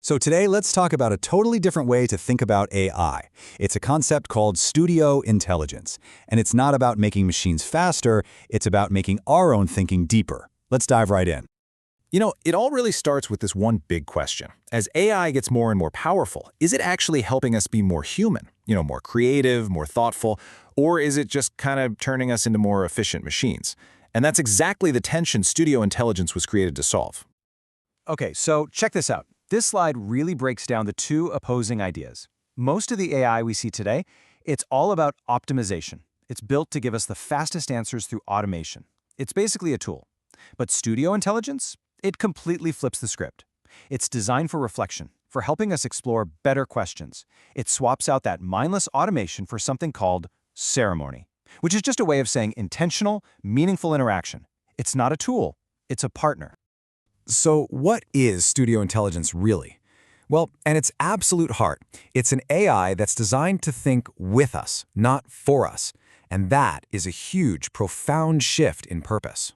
So today, let's talk about a totally different way to think about AI. It's a concept called studio intelligence. And it's not about making machines faster, it's about making our own thinking deeper. Let's dive right in. You know, it all really starts with this one big question. As AI gets more and more powerful, is it actually helping us be more human? More creative, more thoughtful, or is it just kind of turning us into more efficient machines? And that's exactly the tension studio intelligence was created to solve. Okay, so check this out. This slide really breaks down the two opposing ideas. Most of the AI we see today, it's all about optimization. It's built to give us the fastest answers through automation. It's basically a tool. But studio intelligence? It completely flips the script. It's designed for reflection, for helping us explore better questions. It swaps out that mindless automation for something called ceremony, which is just a way of saying intentional, meaningful interaction. It's not a tool, it's a partner. So what is studio intelligence really? Well, at its absolute heart, it's an AI that's designed to think with us, not for us. And that is a huge, profound shift in purpose.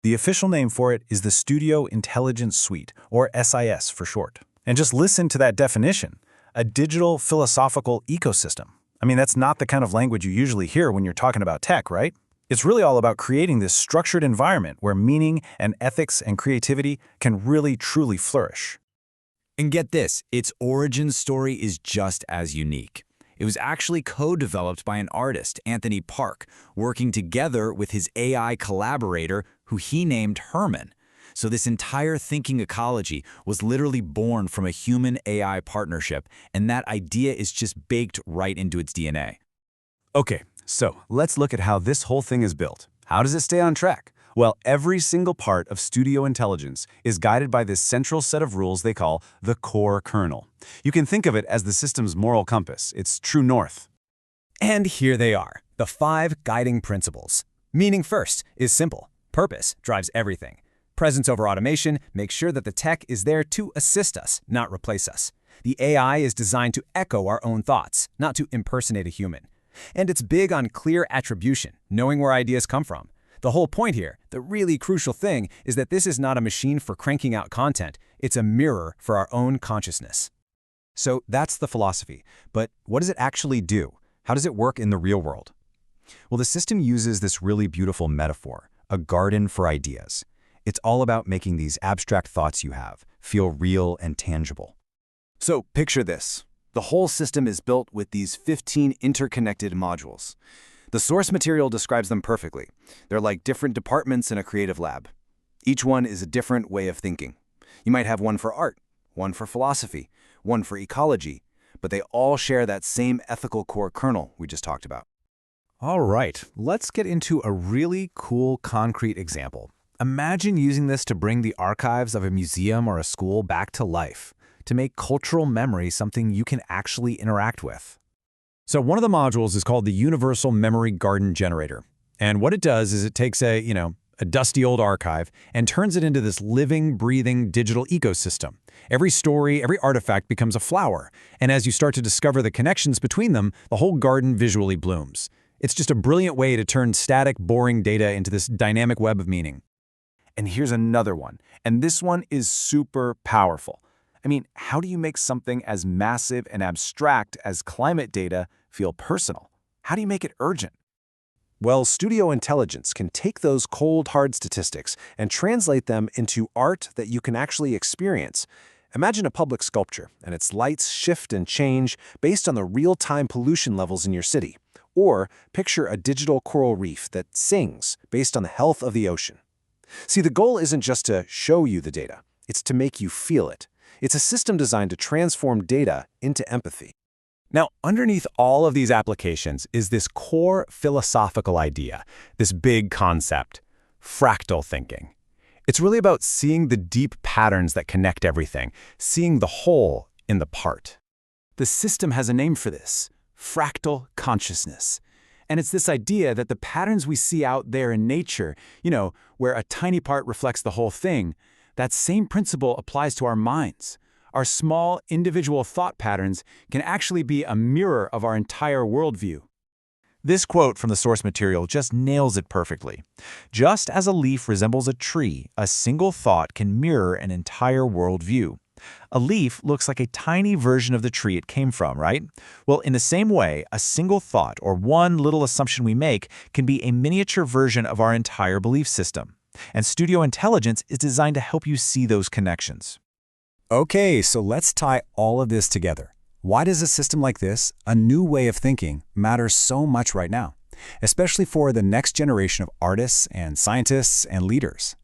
The official name for it is the Studio Intelligence Suite, or SIS for short. And just listen to that definition, a digital philosophical ecosystem. I mean, that's not the kind of language you usually hear when you're talking about tech, right? It's really all about creating this structured environment where meaning and ethics and creativity can really, truly flourish. And get this, its origin story is just as unique. It was actually co-developed by an artist, Anthony Park, working together with his AI collaborator, who he named Herman. So this entire thinking ecology was literally born from a human-AI partnership, and that idea is just baked right into its DNA. Okay, so let's look at how this whole thing is built. How does it stay on track? Well, every single part of studio intelligence is guided by this central set of rules they call the core kernel. You can think of it as the system's moral compass, its true north. And here they are, the 5 guiding principles. Meaning first is simple. Purpose drives everything. Presence over automation makes sure that the tech is there to assist us, not replace us. The AI is designed to echo our own thoughts, not to impersonate a human. And it's big on clear attribution, knowing where ideas come from. The whole point here, the really crucial thing, is that this is not a machine for cranking out content. It's a mirror for our own consciousness. So that's the philosophy. But what does it actually do? How does it work in the real world? Well, the system uses this really beautiful metaphor, a garden for ideas. It's all about making these abstract thoughts you have feel real and tangible. So picture this. The whole system is built with these 15 interconnected modules. The source material describes them perfectly. They're like different departments in a creative lab. Each one is a different way of thinking. You might have one for art, one for philosophy, one for ecology, but they all share that same ethical core kernel we just talked about. All right, let's get into a really cool concrete example. Imagine using this to bring the archives of a museum or a school back to life, to make cultural memory something you can actually interact with. So one of the modules is called the Universal Memory Garden Generator. And what it does is it takes a dusty old archive and turns it into this living, breathing digital ecosystem. Every story, every artifact becomes a flower. And as you start to discover the connections between them, the whole garden visually blooms. It's just a brilliant way to turn static, boring data into this dynamic web of meaning. And here's another one, and this one is super powerful. I mean, how do you make something as massive and abstract as climate data feel personal? How do you make it urgent? Well, studio intelligence can take those cold, hard statistics and translate them into art that you can actually experience. Imagine a public sculpture, and its lights shift and change based on the real-time pollution levels in your city. Or picture a digital coral reef that sings based on the health of the ocean. See, the goal isn't just to show you the data, it's to make you feel it. It's a system designed to transform data into empathy. Now, underneath all of these applications is this core philosophical idea, this big concept, fractal thinking. It's really about seeing the deep patterns that connect everything, seeing the whole in the part. The system has a name for this, fractal consciousness. And it's this idea that the patterns we see out there in nature, where a tiny part reflects the whole thing, that same principle applies to our minds. Our small, individual thought patterns can actually be a mirror of our entire worldview. This quote from the source material just nails it perfectly. Just as a leaf resembles a tree, a single thought can mirror an entire worldview. A leaf looks like a tiny version of the tree it came from, right? Well, in the same way, a single thought or one little assumption we make can be a miniature version of our entire belief system. And Studio Intelligence is designed to help you see those connections. Okay, so let's tie all of this together. Why does a system like this, a new way of thinking, matter so much right now? Especially for the next generation of artists and scientists and leaders.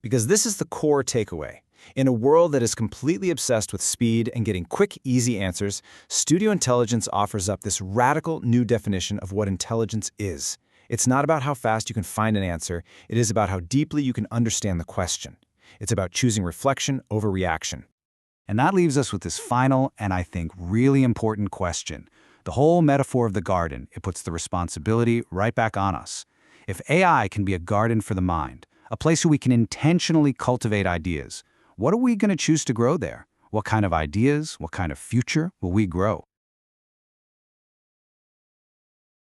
Because this is the core takeaway. In a world that is completely obsessed with speed and getting quick, easy answers, Studio Intelligence offers up this radical new definition of what intelligence is. It's not about how fast you can find an answer, it is about how deeply you can understand the question. It's about choosing reflection over reaction. And that leaves us with this final and I think really important question. The whole metaphor of the garden, it puts the responsibility right back on us. If AI can be a garden for the mind, a place where we can intentionally cultivate ideas, what are we going to choose to grow there? What kind of ideas, what kind of future will we grow?